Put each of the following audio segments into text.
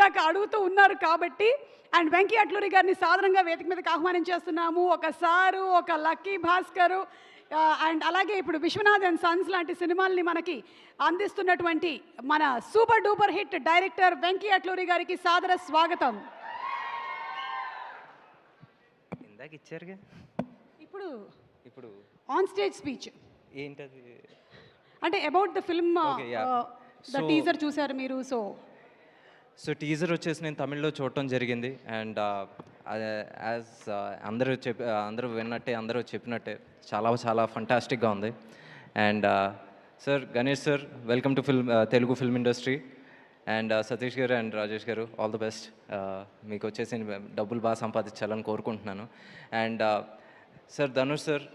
ఇందాక అడుగుతూ ఉన్నారు కాబట్టి. అండ్ వెంకీ అట్లూరి గారిని సాధారణంగా వేదిక మీదకి ఆహ్వానం చేస్తున్నాము. ఒక సారు, ఒక లక్కీ భాస్కరు, అండ్ అలాగే ఇప్పుడు విశ్వనాథ్ అండ్ సన్స్ లాంటి సినిమాల్ని మనకి అందిస్తున్నటువంటి మన super duper hit director Venky Atluri గారికి సాదర స్వాగతం. ఇందాక ఇచ్చారుగా, ఇప్పుడు ఇప్పుడు ఆన్ స్టేజ్ స్పీచ్ ఏంటది అంటే about the film, the teaser చూసారు మీరు. సో టీజర్ వచ్చేసి నేను తమిళ్లో చూడటం జరిగింది. అండ్ యాజ్ అందరూ విన్నట్టే, అందరూ చెప్పినట్టే చాలా చాలా ఫంటాస్టిక్గా ఉంది. And sir, Ganesh sir, welcome to Telugu film industry. And Satish గారు అండ్ రాజేష్ గారు, ఆల్ ది బెస్ట్. మీకు వచ్చేసి డబ్బులు బాగా సంపాదించాలని కోరుకుంటున్నాను. And sir, Dhanush sir,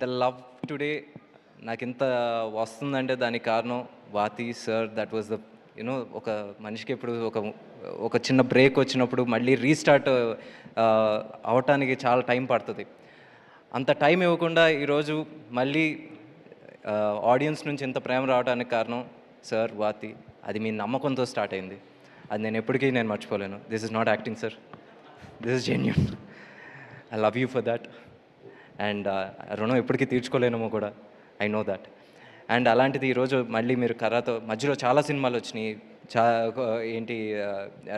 the love today నాకు ఇంత వస్తుందంటే దానికి కారణం వాతి సార్. దట్ వాజ్ ద ఒక మనిషికి ఎప్పుడు ఒక చిన్న బ్రేక్ వచ్చినప్పుడు మళ్ళీ రీస్టార్ట్ అవటానికి చాలా టైం పడుతుంది. అంత టైం ఇవ్వకుండా ఈరోజు మళ్ళీ ఆడియన్స్ నుంచి ఇంత ప్రేమ రావడానికి కారణం సార్, వాతి. అది మీ నమ్మకంతో స్టార్ట్ అయింది. అది నేను ఎప్పటికీ మర్చిపోలేను. This is not acting sir, this is genuine. I love you for that. And రుణం ఎప్పటికీ తీర్చుకోలేనేమో కూడా, ఐ నో దాట్. అండ్ అలాంటిది ఈరోజు మళ్ళీ మీరు కర్రతో, మధ్యలో చాలా సినిమాలు వచ్చినాయి, ఏంటి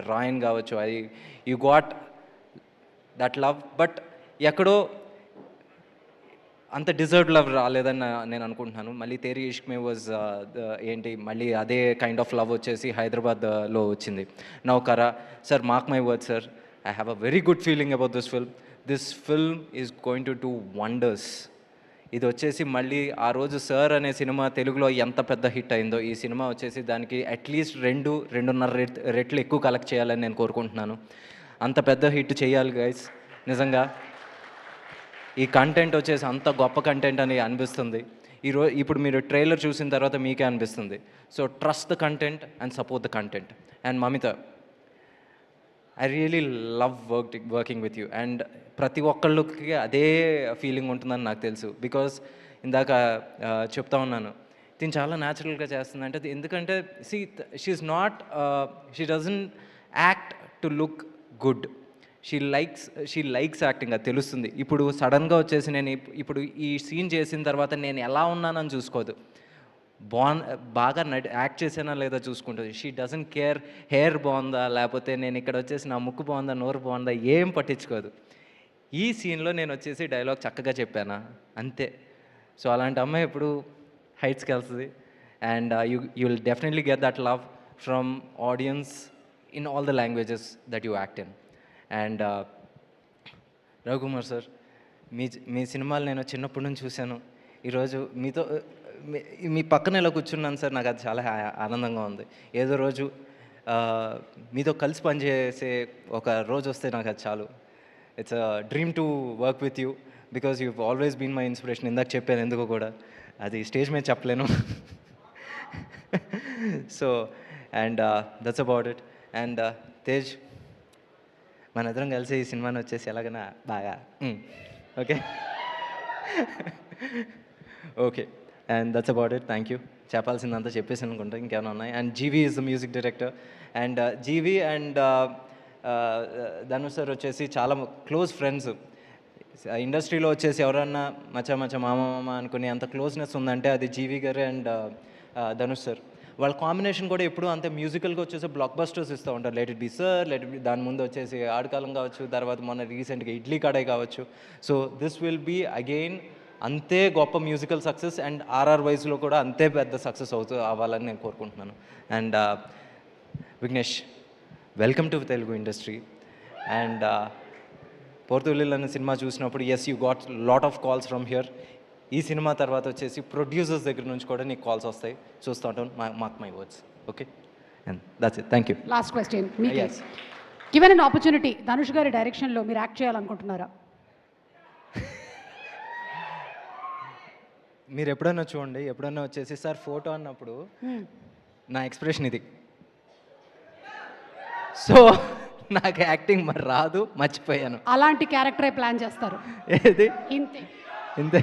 రాయన్ కావచ్చు, అది you got that love. But ఎక్కడో అంత డిజర్వ్డ్ లవ్ రాలేదని నేను అనుకుంటున్నాను. మళ్ళీ తేరీ ఇష్క్ మే వాజ్ ఏంటి, మళ్ళీ అదే కైండ్ ఆఫ్ లవ్ వచ్చేసి హైదరాబాద్లో వచ్చింది. నౌ కరా sir, mark my word sir, I have a very good feeling about this film. This film is going to do wonders. ఇది వచ్చేసి మళ్ళీ ఆ రోజు సార్ అనే సినిమా తెలుగులో ఎంత పెద్ద హిట్ అయిందో, ఈ సినిమా వచ్చేసి దానికి అట్లీస్ట్ 2.5 రెట్లు ఎక్కువ కలెక్ట్ చేయాలని నేను కోరుకుంటున్నాను. అంత పెద్ద హిట్ చేయాలి గైస్. నిజంగా ఈ కంటెంట్ వచ్చేసి అంత గొప్ప కంటెంట్ అని అనిపిస్తుంది. ఇప్పుడు మీరు ట్రైలర్ చూసిన తర్వాత మీకే అనిపిస్తుంది. So trust the content and support the content. And Mamitha, I really love working with you. And ప్రతి ఒక్కళ్ళకి అదే ఫీలింగ్ ఉంటుందని నాకు తెలుసు. బికాజ్ ఇందాక చెప్తా ఉన్నాను, దీన్ని చాలా న్యాచురల్గా చేస్తుంది. అంటే ఎందుకంటే she doesn't act to look good. She likes acting, అది తెలుస్తుంది. ఇప్పుడు సడన్గా వచ్చేసి నేను ఇప్పుడు ఈ సీన్ చేసిన తర్వాత నేను ఎలా ఉన్నానని చూసుకోదు, బాగా యాక్ట్ చేసానా లేదా చూసుకుంటుంది. షీ డజంట్ కేర్ హెయిర్ బాగుందా, లేకపోతే నేను ఇక్కడ వచ్చేసి నా ముక్కు బాగుందా, నోరు బాగుందా, ఏం పట్టించుకోదు. ఈ సీన్లో నేను వచ్చేసి డైలాగ్ చక్కగా చెప్పానా, అంతే. సో అలాంటి అమ్మాయి ఇప్పుడు హైట్స్కి వెళ్తుంది. And you will definitely get that love from audience in all the languages that you act in. And Ravikumar sir, మీ సినిమాలు నేను చిన్నప్పటి నుంచి చూశాను. ఈరోజు మీ పక్కన ఇలా కూర్చున్నాను సార్, నాకు అది చాలా ఆనందంగా ఉంది. ఏదో రోజు మీతో కలిసి పనిచేసే ఒక రోజు వస్తే నాకు అది చాలు. It's a dream to work with you because you always been my inspiration. ఇందాక చెప్పాను ఎందుకో కూడా, అది స్టేజ్ మీద చెప్పలేను. So and that's about it. And Tej, మన ఇద్దరం కలిసి ఈ సినిమాని వచ్చేసి ఎలాగైనా బాగా okay okay. And that's about it. Thank you. చెప్పాల్సిందంతా చెప్పేసి అనుకుంటా, ఇంకేమైనా ఉన్నాయి. And GV is the music director. And GV and Dhanush sir వచ్చేసి చాలా క్లోజ్ ఫ్రెండ్స్. ఇండస్ట్రీలో వచ్చేసి ఎవరన్నా మచ్చ మామ అనుకునే అంత క్లోజ్నెస్ ఉందంటే అది జీవీ గారు అండ్ ధనుష్ సార్. వాళ్ళ కాంబినేషన్ కూడా ఎప్పుడు అంతే మ్యూజికల్గా వచ్చేసి బ్లాక్ బస్టర్స్ ఇస్తూ ఉంటారు. Let it be sir, let it be, దాని ముందు వచ్చేసి ఆడకాలం కావచ్చు, తర్వాత మొన్న రీసెంట్గా ఇడ్లీ కడాయి కావచ్చు. So this will be again అంతే గొప్ప మ్యూజికల్ సక్సెస్. అండ్ ఆర్ఆర్ వైజ్లో కూడా అంతే పెద్ద సక్సెస్ అవ్వాలని నేను కోరుకుంటున్నాను. And Vignesh, welcome to Telugu industry. And Portugal అనే సినిమా చూసినప్పుడు yes, you got lot of calls from here. ఈ సినిమా తర్వాత వచ్చేసి ప్రొడ్యూసర్స్ దగ్గర నుంచి కూడా నీకు కాల్స్ వస్తాయి, చూస్తూ ఉంటాను. Mark my words. Okay, and that's it. Thank you. Last question, given an opportunity, Dhanush గారి డైరెక్షన్లో మీరు యాక్ట్ చేయాలనుకుంటున్నారా? మీరు ఎప్పుడైనా చూడండి, ఎప్పుడైనా వచ్చేసి సార్ ఫోటో అన్నప్పుడు నా ఎక్స్ప్రెషన్ ఇది. సో నాకు యాక్టింగ్ మరి రాదు, మర్చిపోయాను. అలాంటి క్యారెక్టరే ప్లాన్ చేస్తారు. ఏది ఇంతే ఇంతే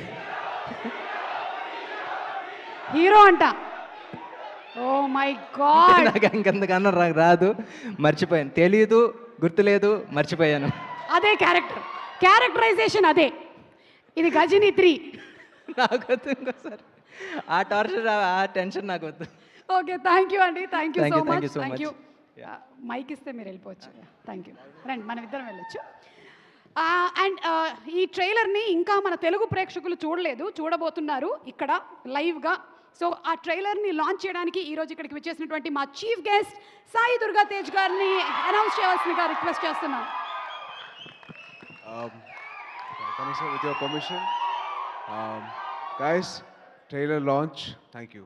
హీరో అంట, ఓ మై గాడ్. నాకు ఇంకంతకన్నా రాదు, మర్చిపోయాను. తెలియదు, గుర్తులేదు, మర్చిపోయాను. అదే క్యారెక్టరైజేషన్ అదే. ఇది గజిని 3. నాకు వద్దు ఇంకోసారి ఆ టార్చర్, ఆ టెన్షన్ నాకు వద్దు. ఓకే, థ్యాంక్ యూ అండి. Thank you so much. so thank much. You. Mike ఇస్తే మీరు వెళ్ళిపోవచ్చు. Thank you. రండి, మనం ఇద్దరం వెళ్ళొచ్చు. అండ్ ఈ ట్రైలర్ని ఇంకా మన తెలుగు ప్రేక్షకులు చూడబోతున్నారు ఇక్కడ లైవ్గా. సో ఆ ట్రైలర్ని లాంచ్ చేయడానికి ఈరోజు ఇక్కడికి విచ్చేసినటువంటి మా చీఫ్ గెస్ట్ సాయి దుర్గా తేజ్ గారిని అనౌన్స్ చేయవలసిందిగా రిక్వెస్ట్ చేస్తున్నాం. Thanks sir, with your permission. Guys, trailer launch. Thank you.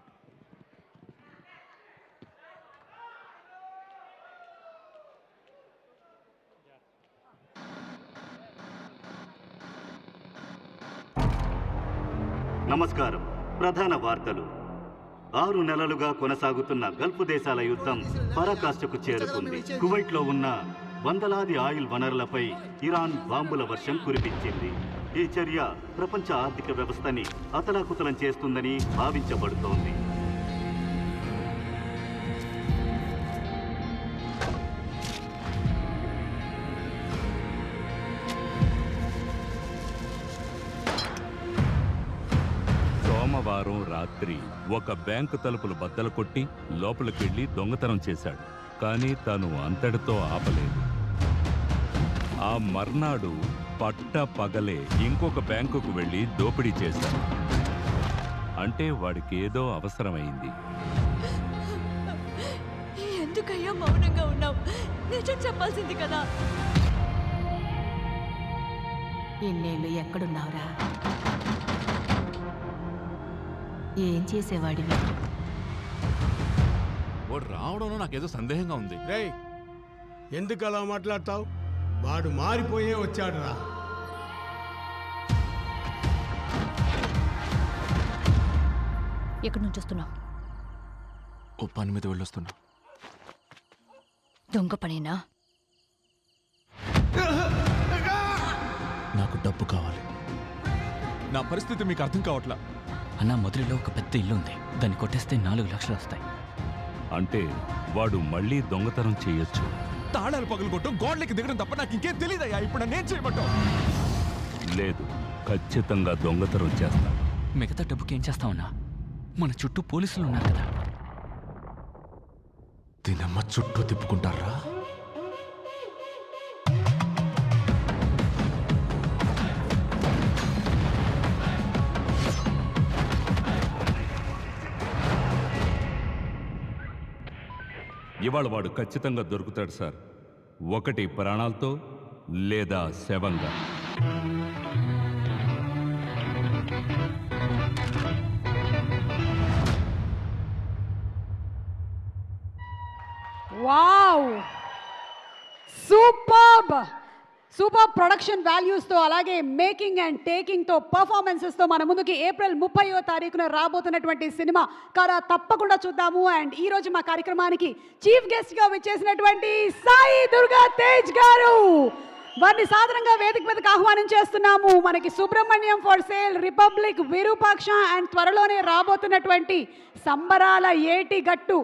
నమస్కారం. ప్రధాన వార్తలు. 6 నెలలుగా కొనసాగుతున్న గల్ఫ్ దేశాల యుద్ధం పరాకాష్ఠకు చేరుకుంది. కువైట్లో ఉన్న వందలాది ఆయిల్ వనరులపై ఇరాన్ బాంబుల వర్షం కురిపించింది. ఈ చర్య ప్రపంచ ఆర్థిక వ్యవస్థని అతలాకుతలం చేస్తుందని భావించబడుతోంది. సోమవారం రాత్రి ఒక బ్యాంకు తలుపులు బద్దలు కొట్టి లోపలికెళ్ళి దొంగతనం చేశాడు. కానీ తాను అంతటితో ఆపలేదు. ఆ మర్నాడు పట్ట పగలే ఇంకొక బ్యాంకుకు వెళ్ళి దోపిడీ చేశాడు. అంటే వాడికి ఏదో అవసరమైంది. ఎందుకయ్యా మౌనంగా ఉన్నావు? నిజం చెప్పాల్సింది కదా. ఇన్నేళ్ళు ఎక్కడున్నావురా? ఏం చేసేవాడివి? వాడు రావడంలో నాకేదో సందేహంగా ఉంది. రేయ్, ఎందుకు అలా మాట్లాడతావు? వాడు మారిపోయే వచ్చాడురా. ఎక్కడి నుంచి వస్తున్నావు? ఓ పని మీద వెళ్ళొస్తున్నా. దొంగ పనేనా? నాకు డబ్బు కావాలి. నా పరిస్థితి మీకు అర్థం కావట్లా. అన్న, మొదటిలో ఒక పెద్ద ఇల్లు ఉంది, దాన్ని కొట్టేస్తే 4 లక్షలు వస్తాయి. అంటే వాడు మళ్ళీ దొంగతనం చేయొచ్చు. తాళాలు పగలగొట్టం, గోడలకి దిగడం తప్ప నాకు ఇంకేం తెలియదయ్యా. ఇప్పుడు నేను చేయమంటావు? లేదు, ఖచ్చితంగా దొంగతనం చేస్తా. మిగతా డబ్బుకి ఏం చేస్తావన్నా? మన చుట్టూ పోలీసులు ఉన్నారు కదా. దీనమ్మ చుట్టూ తిప్పుకుంటారా? ఇవాళ వాడు ఖచ్చితంగా దొరుకుతాడు సార్. ఒకటి ప్రాణాలతో లేదా శవంగా. వావ్, సూపర్ ప్రొడక్షన్ వాల్యూస్తో, అలాగే మేకింగ్ అండ్ టేకింగ్తో, పర్ఫార్మెన్సెస్తో మన ముందుకి ఏప్రిల్ 30వ తారీఖున రాబోతున్నటువంటి సినిమా కారా తప్పకుండా చూద్దాము. అండ్ ఈరోజు మా కార్యక్రమానికి చీఫ్ గెస్ట్గా విచ్చేసినటువంటి సాయి దుర్గా తేజ్ గారు, వారిని సాధారణంగా వేదిక మీదకి ఆహ్వానం చేస్తున్నాము. మనకి Subrahmanyam for sale, republic, Virupaksha and త్వరలోనే రాబోతున్నటువంటి సంబరాల ఏటి గట్టు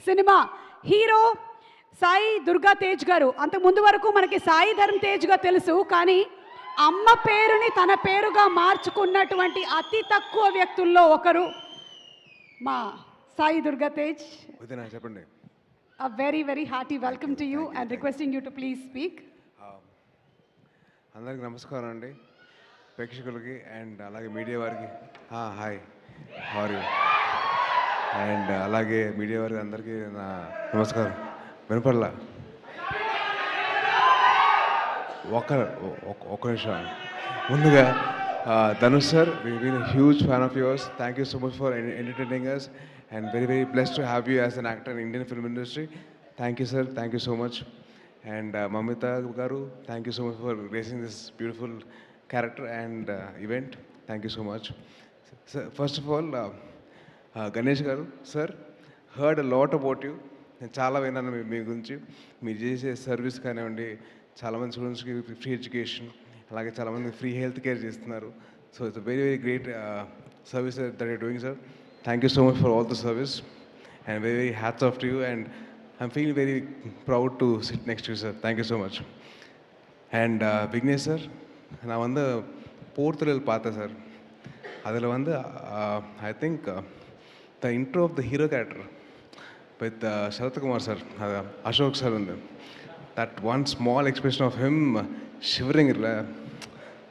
సినిమా హీరో సాయి దుర్గా తేజ్ గారు. అంతకు ముందు వరకు మనకి సాయి ధర్మ్ తేజ్గా తెలుసు, కానీ అమ్మ పేరుని తన పేరుగా మార్చుకున్నటువంటి అతి తక్కువ వ్యక్తుల్లో ఒకరు మా సాయి దుర్గా తేజ్. చెప్పండి. A very, very hearty welcome to you and requesting you to please speak. అందరికి నమస్కారం అండి, ప్రేక్షకులకి అండ్ అలాగే మీడియా వారికి. Hi, how are you? And అలాగే మీడియా వారికి అందరికీ నా నమస్కారం. వినపడలా? ఒక్క నిమిషం. ముందుగా Dhanush sir, we been huge fan of yours. Thank you so much for entertaining us and very blessed to have you as an actor in Indian film industry. Thank you sir, thank you so much. And Mamita garu, thank you so much for gracing this beautiful character and event. Thank you so much. So, first of all, Ganesh garu sir, heard a lot about you. నేను చాలా విన్నాను మీ గురించి. మీరు చేసే service కానివ్వండి, చాలామంది స్టూడెంట్స్కి free education, అలాగే చాలామంది ఫ్రీ హెల్త్ కేర్ చేస్తున్నారు. So it's very great service that you're doing sir. Thank you so much for all the service. and very, very hats off to you, and I'm feeling very proud to sit next to you, sir. Thank you so much. And Vignesh sir, நான் வந்து போர்த்துறல் பார்த்தேன் sir. அதில் வந்து I think the intro of the hero character with Sarathkumar sir, Ashok sir வந்து that one small expression of him shivering,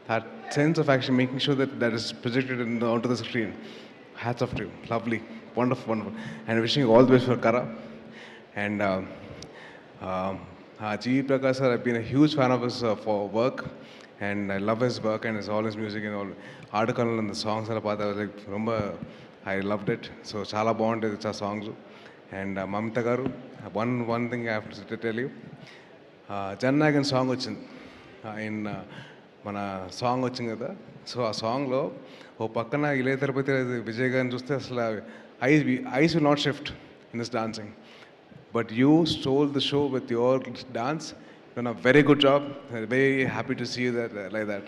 that sense of action, making sure that is projected onto the screen. Hats off to you. Lovely. Wonderful, wonderful. And wishing you all the best for Kara. And G.V. Prakash sir, I've been a huge fan of his for work. And I love his work and all his music and all. Article and the songs I was like, I loved it. So chala bond is a songs. And Mamita garu, one thing I have to tell you. Jana Nayagan song వచ్చింది, ఆయన మన song వచ్చింది కదా. So ఆ సాంగ్లో ఓ పక్కన ఇళయ తిరుపతి విజయ్ గారిని చూస్తే అసలు ice will not shift in this dancing, but you stole the show with your dance. Done a very good job. Very happy to see you that like that.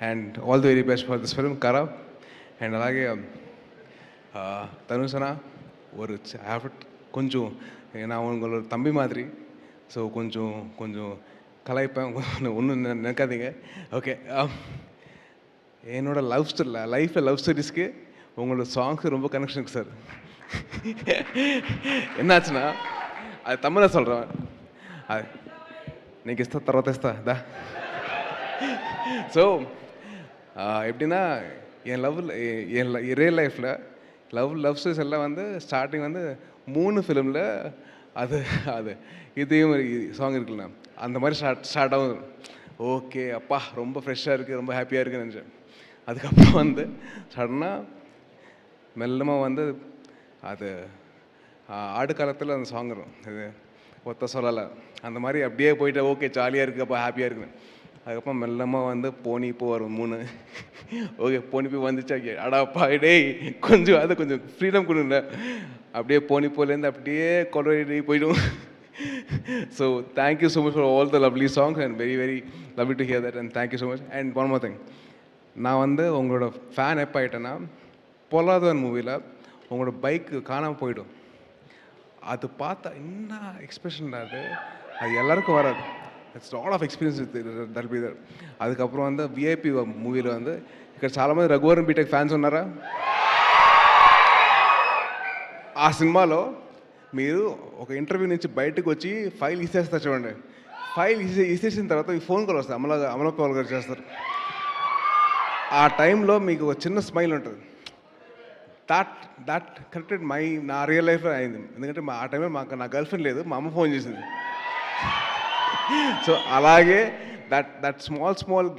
And all the very best for this film, Kara. And అలాగే தனுஷனா ஒரு கொஞ்சம் நான் உங்களோட தம்பி மாதிரி. So கொஞ்சம் கலாய்ப்பேன், ஒன்றும் நினைக்காதீங்க. ஓகே, என்னோடய லைஃப்பில் லவ் ஸ்டோரிஸ்க்கு உங்களோட சாங்ஸ் ரொம்ப கனெக்ஷன் இருக்குது சார். என்னாச்சுன்னா அது தமிழில் சொல்கிறேன், அது నీకు ఇస్తా తర్వాత ఇస్తా దా. ஸோ எப்படின்னா என் ரியல் லைஃப்பில் லவ் ஸ்டோரிஸ் எல்லாம் வந்து ஸ்டார்டிங் வந்து 3 ஃபிலிமில் அது இதையும் சாங் இருக்குல்ல, அந்த மாதிரி ஸ்டார்ட் ஆகும். ஓகே அப்பா ரொம்ப ஃப்ரெஷ்ஷாக இருக்குது, ரொம்ப ஹாப்பியாக இருக்குன்னு நினச்சேன். அதுக்கப்புறம் வந்து சடனாக மெல்லமாக வந்து அது ஆடு காலத்தில் அந்த சாங் வரும், இது ஒத்த சொல்லலை, அந்த மாதிரி அப்படியே போயிட்டு ஓகே ஜாலியாக இருக்குது, அப்போ ஹாப்பியாக இருக்குது. அதுக்கப்புறம் மெல்லமாக வந்து போனிப்போ வரும் 3. ஓகே போனிப்போ வந்துச்சா, அடாப்பா டேய் கொஞ்சம் ஃப்ரீடம் கொடுங்க. அப்படியே போனிப்போலேருந்து அப்படியே கொலவெடி போய்டும். So thank you so much for all the lovely songs and very, very lovely to hear that, and thank you so much. And one more thing, நான் வந்து உங்களோட ஃபேன் எப்போ ஆகிட்டேன்னா, பொல்லாதவன் மூவியில் உங்களோட பைக்கு காணாமல் போயிடும். அது பார்த்தா என்ன எக்ஸ்பிரஷன் அது எல்லாருக்கும் வராது. It's lot of experience that be there. அதுக்கப்புறம் வந்து విఐపి మూవీలో வந்து ఇక్కడ చాలామంది రఘువరన్ బీటెక్ ఫ్యాన్స్ ఉన్నారా? ఆ సినిమాలో మీరు ఒక ఇంటర్వ్యూ నుంచి బయటకు వచ్చి ఫైల్ ఇసేస్తారు చూడండి. ఫైల్ ఇసేసిన తర్వాత ఈ ఫోన్ కాల్ వస్తుంది, అమలపాల్ గారు చేస్తారు. ఆ టైంలో మీకు ఒక చిన్న స్మైల్ ఉంటుంది. దట్ కరెక్టెడ్ నా రియల్ లైఫ్లో అయింది. ఎందుకంటే ఆ టైంలో నా గర్ల్ ఫ్రెండ్ లేదు, మా అమ్మ ఫోన్ చేసింది. సో అలాగే that small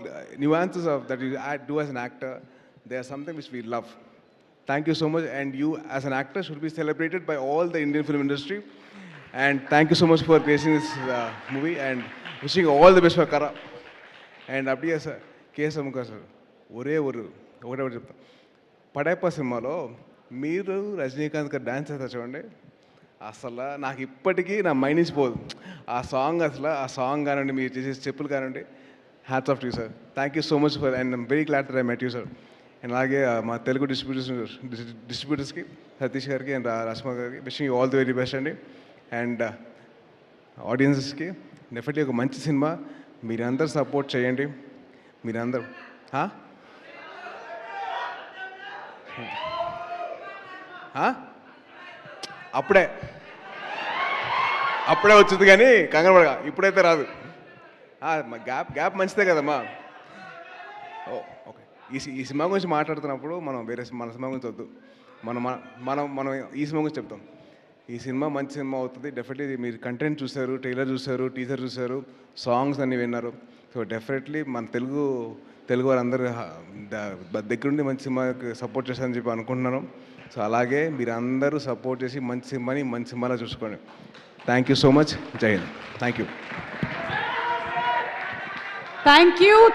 nuances of that you do as an actor, they are something which we love. Thank you so much, and you as an actor should be celebrated by all the Indian film industry. And thank you so much for creating this movie, and wishing you all the best for Kara. And அப்படியே sir కేశముఖ sir ఒకటే చెప్తాను, పడైప్ప సినిమాలో మీరు రజనీకాంత్ గారు dance చేస్తారు చూడండి, అసలు నాకు ఇప్పటికీ నా మైండ్ నుంచి పోదు ఆ సాంగ్. అసలు ఆ సాంగ్ కానివ్వండి, మీరు చేసే స్టెప్పులు కానివ్వండి, hats off to you sir. Thank you so much for, and I'm very glad that I met you sir. And అలాగే మా తెలుగు డిస్ట్రిబ్యూటర్స్కి సతీష్ గారికి అండ్ రష్మ గారికి wishing you all the very best అండి. అండ్ ఆడియన్సెస్కి డెఫినెట్లీ ఒక మంచి సినిమా, మీరందరూ సపోర్ట్ చేయండి. మీరందరూ అప్పుడే వచ్చింది కానీ కంగారు పడగా, ఇప్పుడైతే రాదు. గ్యాప్ మంచిదే కదమ్మా. ఓకే, ఈ సినిమా గురించి మాట్లాడుతున్నప్పుడు మనం మన సినిమా గురించి వద్దు, మనం ఈ సినిమా గురించి చెప్తాం. ఈ సినిమా మంచి సినిమా అవుతుంది డెఫినెట్లీ. మీరు కంటెంట్ చూశారు, ట్రైలర్ చూశారు, టీజర్ చూశారు, సాంగ్స్ అన్నీ విన్నారు. సో డెఫినెట్లీ మన తెలుగు వారందరూ దగ్గరుండి మంచి సినిమాకి సపోర్ట్ చేస్తారని చెప్పి అనుకుంటున్నాను. సో అలాగే మీరు అందరూ సపోర్ట్ చేసి మంచి సినిమాలో చూసుకోండి. Thank you so much. Jai Hind. Thank you.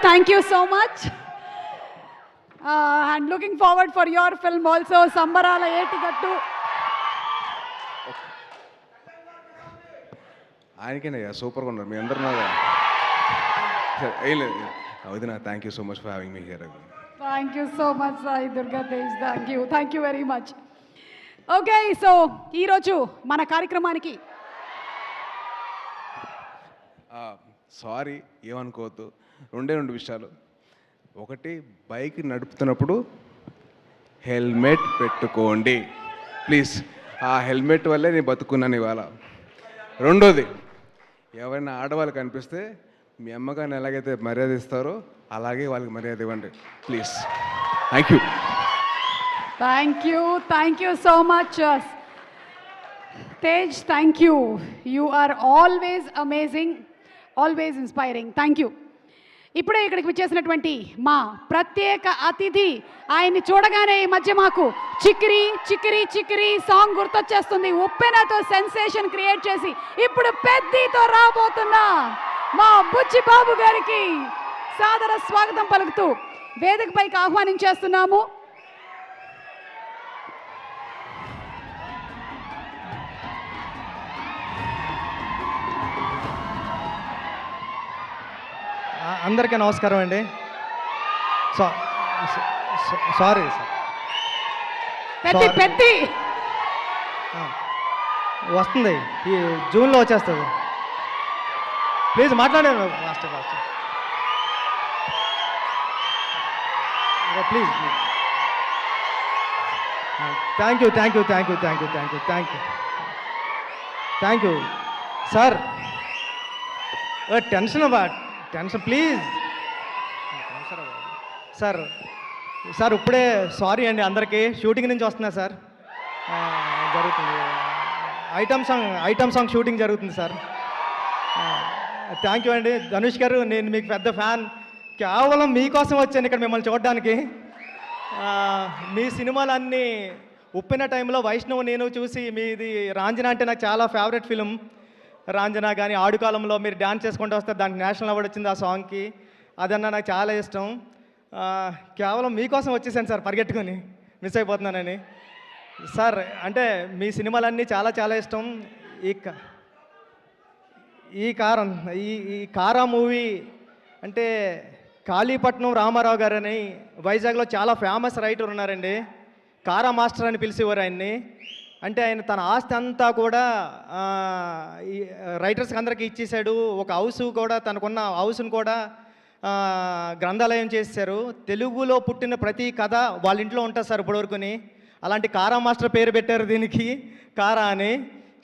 Thank you so much. And looking forward for your film also, Sambarala Etigattu. ఆయనకేనయ్యా సూపర్గా ఉన్నారు మీ అందరూ. వదిన thank you so much for having me here. Thank you so much, Sai Durga Tej. Thank you very much. Okay, so ఈరోజు మన కార్యక్రమానికి sorry, ఏమనుకోవద్దు. రెండు విషయాలు. ఒకటి, బైక్ నడుపుతున్నప్పుడు హెల్మెట్ పెట్టుకోండి ప్లీజ్. ఆ హెల్మెట్ వల్లే నేను బతుకున్నాను ఇవాళ. రెండోది, ఎవరైనా ఆడవాళ్ళు కనిపిస్తే మీ అమ్మగారిని ఎలాగైతే మర్యాద ఇస్తారో అలాగే వాళ్ళకి మర్యాద ఇవ్వండి please. Thank you so much Tej. Thank you. You are always amazing, always inspiring. Thank you. ఇప్పుడే ఇక్కడికి వచ్చేసినటువంటి మా ప్రత్యేక అతిథి, ఆయన్ని చూడగానే ఈ మధ్య మాకు చిక్కిరి చిక్కిరి చిక్కిరి సాంగ్ గుర్తొచ్చేస్తుంది. ఉప్పెనతో సెన్సేషన్ క్రియేట్ చేసి ఇప్పుడు పెద్దతో రాబోతున్న మా బుచ్చి బాబు గారికి సాదర స్వాగతం పలుకుతూ వేదికపైకి ఆహ్వానించేస్తున్నాము. అందరికీ నమస్కారం అండి. సారీ సార్, పెద్ది వస్తుంది, ఈ జూన్లో వచ్చేస్తుంది. ప్లీజ్ మాట్లాడాను fast please. Thank you sir. Tension please sir. ఇప్పుడే సారీ అండి అందరికీ. షూటింగ్ నుంచి వస్తున్నా సార్, జరుగుతుంది ఐటమ్ సాంగ్ షూటింగ్ జరుగుతుంది సార్. థ్యాంక్ యూ అండి. ధనుష్ గారు, నేను మీకు పెద్ద ఫ్యాన్. కేవలం మీకోసం వచ్చాను ఇక్కడ మిమ్మల్ని చూడడానికి. మీ సినిమాలన్నీ ఉప్పిన టైంలో వైష్ణవ్ నేను చూసి, మీది రాంజనా అంటే నాకు చాలా ఫేవరెట్ ఫిలిం. రాంజనా కానీ ఆడుకాలంలో మీరు డ్యాన్స్ చేసుకుంటూ వస్తే దానికి నేషనల్ అవార్డు వచ్చింది ఆ సాంగ్కి. అదన్నా నాకు చాలా ఇష్టం. కేవలం మీకోసం వచ్చేసాను సార్, పరిగెట్టుకొని మిస్ అయిపోతున్నానని. సార్ అంటే మీ సినిమాలన్నీ చాలా చాలా ఇష్టం. ఈ కారా మూవీ అంటే కాళీపట్నం రామారావు గారు అని వైజాగ్లో చాలా ఫేమస్ రైటర్ ఉన్నారండి. కారా మాస్టర్ అని పిలిచేవారు ఆయన్ని. అంటే ఆయన తన ఆస్తి అంతా కూడా రైటర్స్కి అందరికీ ఇచ్చేసాడు. ఒక హౌస్ కూడా, తనకున్న హౌస్ను కూడా గ్రంథాలయం చేశారు. తెలుగులో పుట్టిన ప్రతి కథ వాళ్ళ ఇంట్లో ఉంటుంది సార్ ఇప్పటివరకుని. అలాంటి కారా మాస్టర్ పేరు పెట్టారు దీనికి, కారా అని.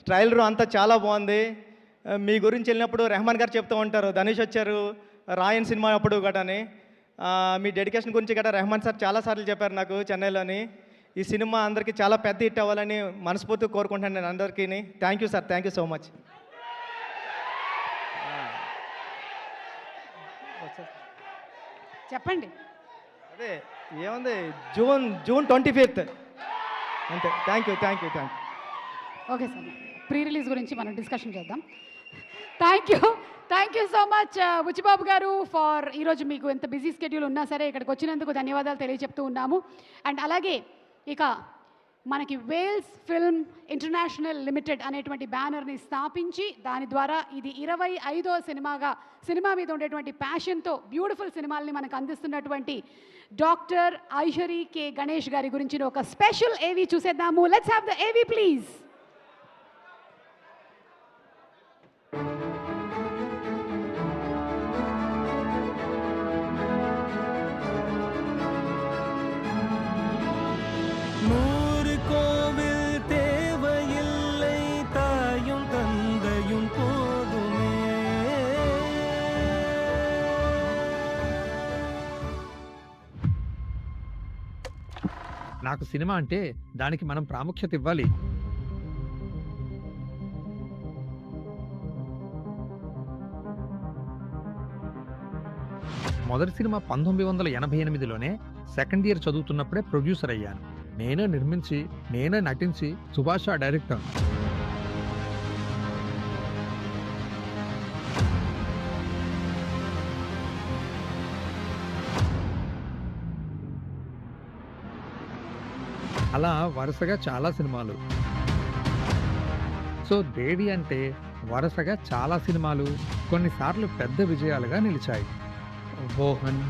ట్రైలర్ అంతా చాలా బాగుంది. మీ గురించి వెళ్ళినప్పుడు రెహమాన్ గారు చెప్తూ ఉంటారు, ధనుష్ వచ్చారు రాయన్ సినిమా అప్పుడు గటని. మీ డెడికేషన్ గురించి గట్రా రెహమాన్ సార్ చాలాసార్లు చెప్పారు నాకు చెన్నైలోని. ఈ సినిమా అందరికీ చాలా పెద్ద హిట్ అవ్వాలని మనస్ఫూర్తిగా కోరుకుంటాను నేను అందరికీ. Thank you sir, thank you so much. చెప్పండి. అదే ఏముంది, జూన్ 25th అంతే. Thank you. Okay sir, pre release గురించి మనం డిస్కషన్ చేద్దాం. Thank you so much Buchibabu గారు ఫర్ ఈరోజు మీకు ఎంత బిజీ స్కెడ్యూల్ ఉన్నా సరే ఇక్కడికి వచ్చినందుకు ధన్యవాదాలు తెలియజెప్తూ ఉన్నాము. అండ్ అలాగే ఇక మనకి వేల్స్ ఫిల్మ్ ఇంటర్నేషనల్ లిమిటెడ్ అనేటువంటి బ్యానర్ని స్థాపించి దాని ద్వారా ఇది 25వ సినిమా మీద ఉండేటువంటి ప్యాషన్తో బ్యూటిఫుల్ సినిమాల్ని మనకు అందిస్తున్నటువంటి డాక్టర్ ఐశ్వరి కె గణేష్ గారి గురించి ఒక స్పెషల్ ఏవీ చూసేద్దాము. లెట్స్ హ్యావ్ ద ఏవీ ప్లీజ్. నాకు సినిమా అంటే దానికి మనం ప్రాముఖ్యత ఇవ్వాలి. మొదటి సినిమా 1988లోనే సెకండ్ ఇయర్ చదువుతున్నప్పుడే ప్రొడ్యూసర్ అయ్యాను. నేనే నిర్మించి, నేనే నటించి, సుభాష్ డైరెక్టర్. అలా వరుసగా చాలా సినిమాలు. సో దేవి అంటే వరుసగా చాలా సినిమాలు, కొన్నిసార్లు పెద్ద విజయాలుగా నిలిచాయి. మోహన్,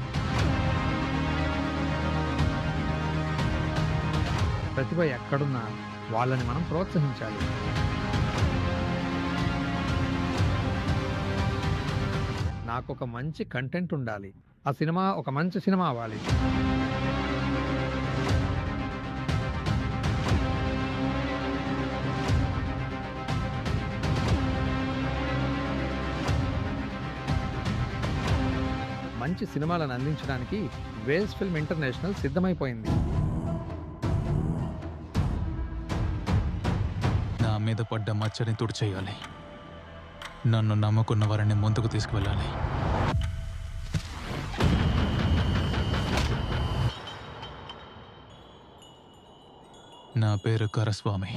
ప్రతిభ ఎక్కడున్నా వాళ్ళని మనం ప్రోత్సహించాలి. నాకు ఒక మంచి కంటెంట్ ఉండాలి. ఆ సినిమా ఒక మంచి సినిమా అవ్వాలి. మంచి సినిమాలను అందించడానికి వేల్స్ ఫిల్మ్ ఇంటర్నేషనల్ సిద్ధమైపోయింది. నా మీద పడ్డ మచ్చని తుడిచేయాలి. నన్ను నమ్ముకున్న వారిని ముందుకు తీసుకువెళ్ళాలి. నా పేరు కరస్వామి.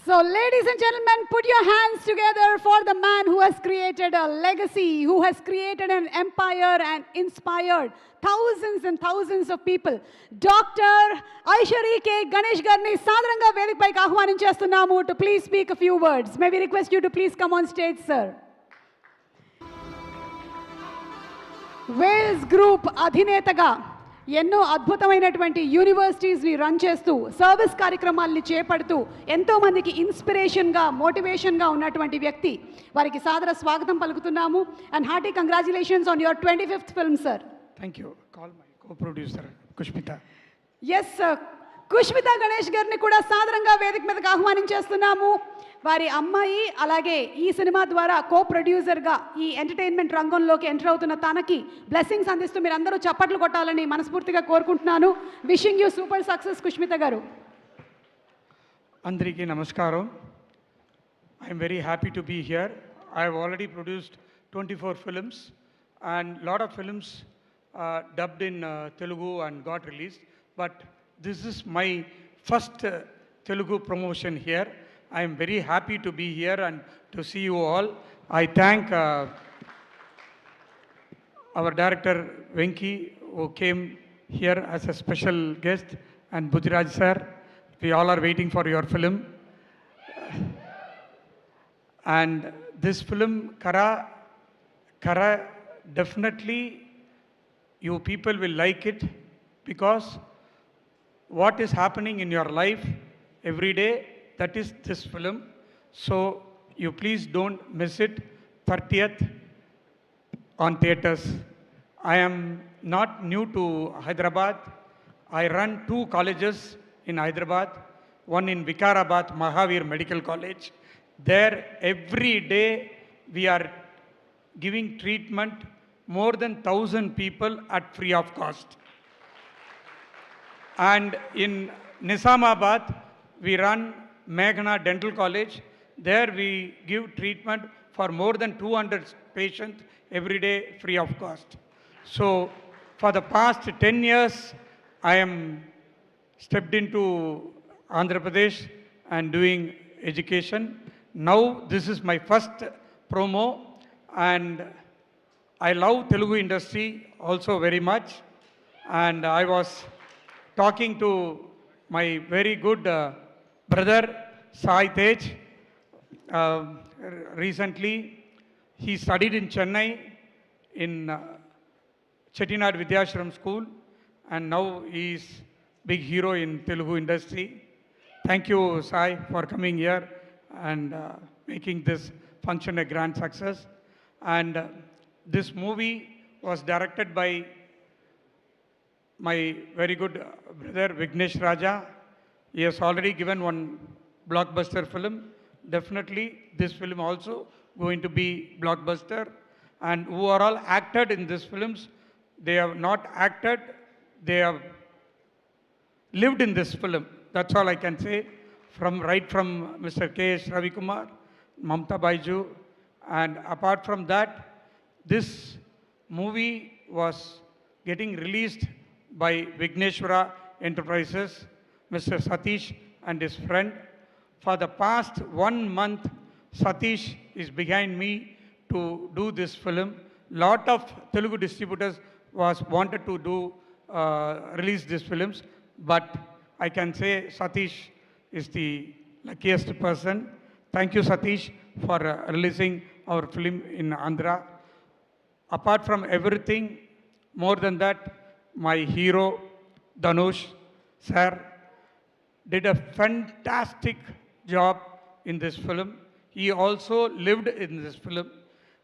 So, ladies and gentlemen, put your hands together for the man who has created a legacy, who has created an empire and inspired thousands and thousands of people. Dr. Aishari K. Ganesh Garni Sadaranga Vedik Paiki ఆహ్వానం చేస్తున్నాము to please speak a few words. May we request you to please come on stage, sir. Wales Group అధినేతగా ఎన్నో అద్భుతమైనటువంటి యూనివర్సిటీస్ని run చేస్తూ service కార్యక్రమాల్ని చేపడుతూ ఎంతోమందికి ఇన్స్పిరేషన్గా మోటివేషన్గా ఉన్నటువంటి వ్యక్తి. వారికి సాదర స్వాగతం పలుకుతున్నాము and hearty congratulations on your 25th film, sir. Thank you. Call my co-producer Kushmitha. Yes sir, Kushmitha Ganesh గారిని కూడా సాదరంగా వేదిక మీదకి ఆహ్వానించేస్తున్నాము. వారి అమ్మాయి అలాగే ఈ సినిమా ద్వారా కో ప్రొడ్యూసర్గా ఈ ఎంటర్టైన్మెంట్ రంగంలోకి ఎంటర్ అవుతున్న తనకి బ్లెస్సింగ్స్ అందిస్తూ మీరు అందరూ చప్పట్లు కొట్టాలని మనస్ఫూర్తిగా కోరుకుంటున్నాను. Wishing you super success, Kushmitha గారు. అందరికీ నమస్కారం. I'm very happy to be here. I have already produced 24 films and lot of films dubbed in Telugu and got released. But this is my first Telugu promotion here. I am very happy to be here and to see you all. I thank our director Venki, who came here as a special guest, and Budhiraj sir. We all are waiting for your film. And this film, Kara, definitely you people will like it, because what is happening in your life every day, that is this film. So you please don't miss it. 30th on theaters. I am not new to Hyderabad. I run 2 colleges in Hyderabad, one in Vikarabad, Mahavir Medical College. There every day we are giving treatment more than 1,000 people at free of cost. And in Nizamabad we run Meghna Dental College. There we give treatment for more than 200 patients every day free of cost. So for the past 10 years I am stepped into Andhra Pradesh and doing education. Now this is my first promo, and I love Telugu industry also very much. And I was talking to my very good brother Sai Tej. Recently he studied in Chennai in Chettinad Vidyashram School, and now he is big hero in Telugu industry. Thank you, Sai, for coming here and making this function a grand success. And this movie was directed by my very good brother Vignesh Raja. He has already given one blockbuster film. Definitely this film also going to be blockbuster. And who are all acted in these films, they have not acted, they have lived in this film. That's all I can say. Right from Mr. K.S. Ravikumar, Mamta Baiju, and apart from that, this movie was getting released by Vigneshwara Enterprises, Mr. Satish and his friend. For the past 1 month, Satish is behind me to do this film. Lot of Telugu distributors wanted to do release these films, but I can say Satish is the luckiest person. Thank you, Satish, for releasing our film in Andhra. Apart from everything, more than that, my hero, Dhanush, sir, did a fantastic job in this film. He also lived in this film,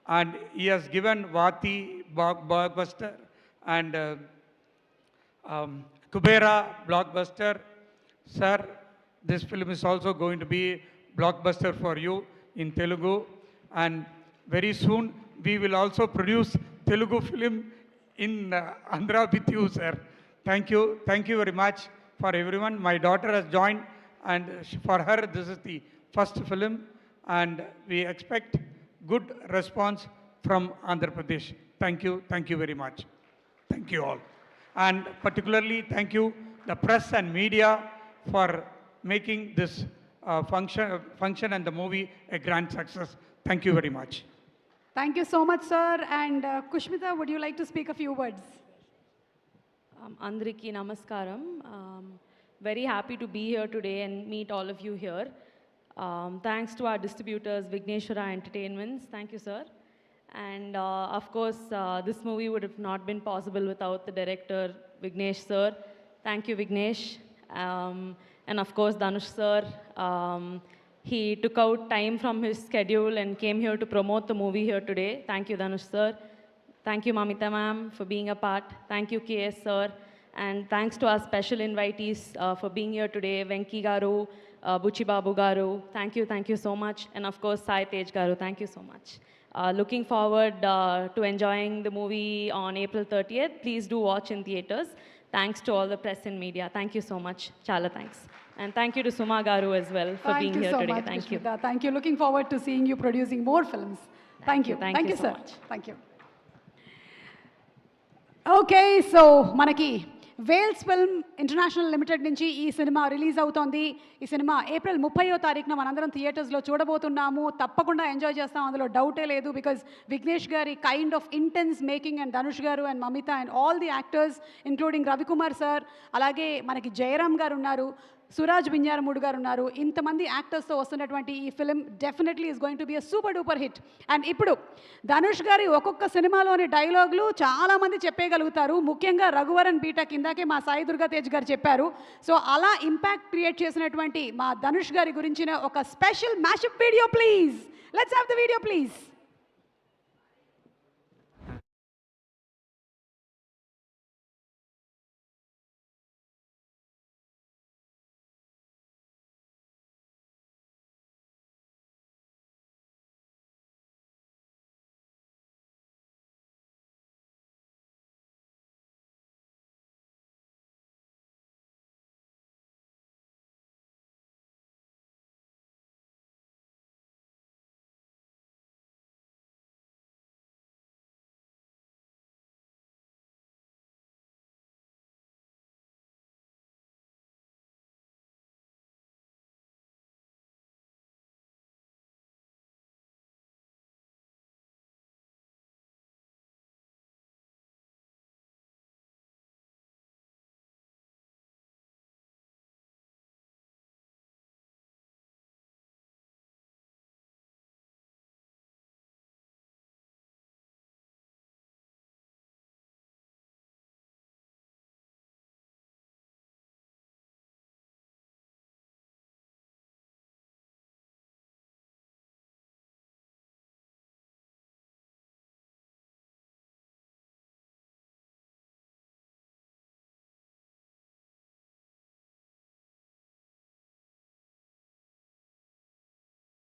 and he has given Vati blockbuster and Kubera blockbuster. Sir, this film is also going to be blockbuster for you in Telugu, and very soon we will also produce Telugu film in Andhra with you, sir. Thank you very much for everyone. My daughter has joined, and for her this is the first film, and we expect good response from Andhra Pradesh. Thank you very much. Thank you all. And particularly thank you, the press and media, for making this function and the movie a grand success. Thank you very much. Thank you so much, sir. And Kushmita, would you like to speak a few words? Andriki namaskaram. Very happy to be here today and meet all of you here. Thanks to our distributors, Vigneshwara Entertainments. Thank you, sir. And of course, this movie would have not been possible without the director, Vignesh sir. Thank you, Vignesh. And of course, Dhanush sir. He took out time from his schedule and came here to promote the movie here today. Thank you, Dhanush sir. Thank you, Mamita ma'am, for being a part. Thank you, KS sir. And thanks to our special invitees for being here today, Venki garu, Buchi Babu garu. Thank you so much. And of course, Sai Tej garu. Thank you so much. Looking forward to enjoying the movie on April 30th. Please do watch in theaters. Thanks to all the press and media. Thank you so much. Chala thanks. And thank you to Suma garu as well for being here today. Thank you. Kushmita. Thank you. Looking forward to seeing you producing more films. Thank you. Thank you so sir. much. Thank you. Okay so మనకి Wales film international limited నుంచి ఈ cinema release అవుతోంది. ఈ cinema April 30వ తారీఖున మనందరం థియేటర్స్లో చూడబోతున్నాము. తప్పకుండా ఎంజాయ్ చేస్తాం, అందులో డౌటే లేదు. బికాజ్ విఘ్నేష్ గారి kind of intense making and Dhanush గారు and Mamitha and all the actors including Ravikumar sir, అలాగే మనకి జయరామ్ గారు ఉన్నారు, సురాజ్ బింజారమూడ్ గారు ఉన్నారు. ఇంతమంది యాక్టర్స్తో వస్తున్నటువంటి ఈ film definitely is going to be a super duper hit. And ఇప్పుడు ధనుష్ గారి ఒక్కొక్క సినిమాలోని డైలాగులు చాలామంది చెప్పేయగలుగుతారు, ముఖ్యంగా రఘువరన్ బీటా కిందాకే మా సాయి దుర్గా తేజ్ గారు చెప్పారు. సో అలా ఇంపాక్ట్ క్రియేట్ చేసినటువంటి మా ధనుష్ గారి గురించిన ఒక special mashup video please. Let's have the video please.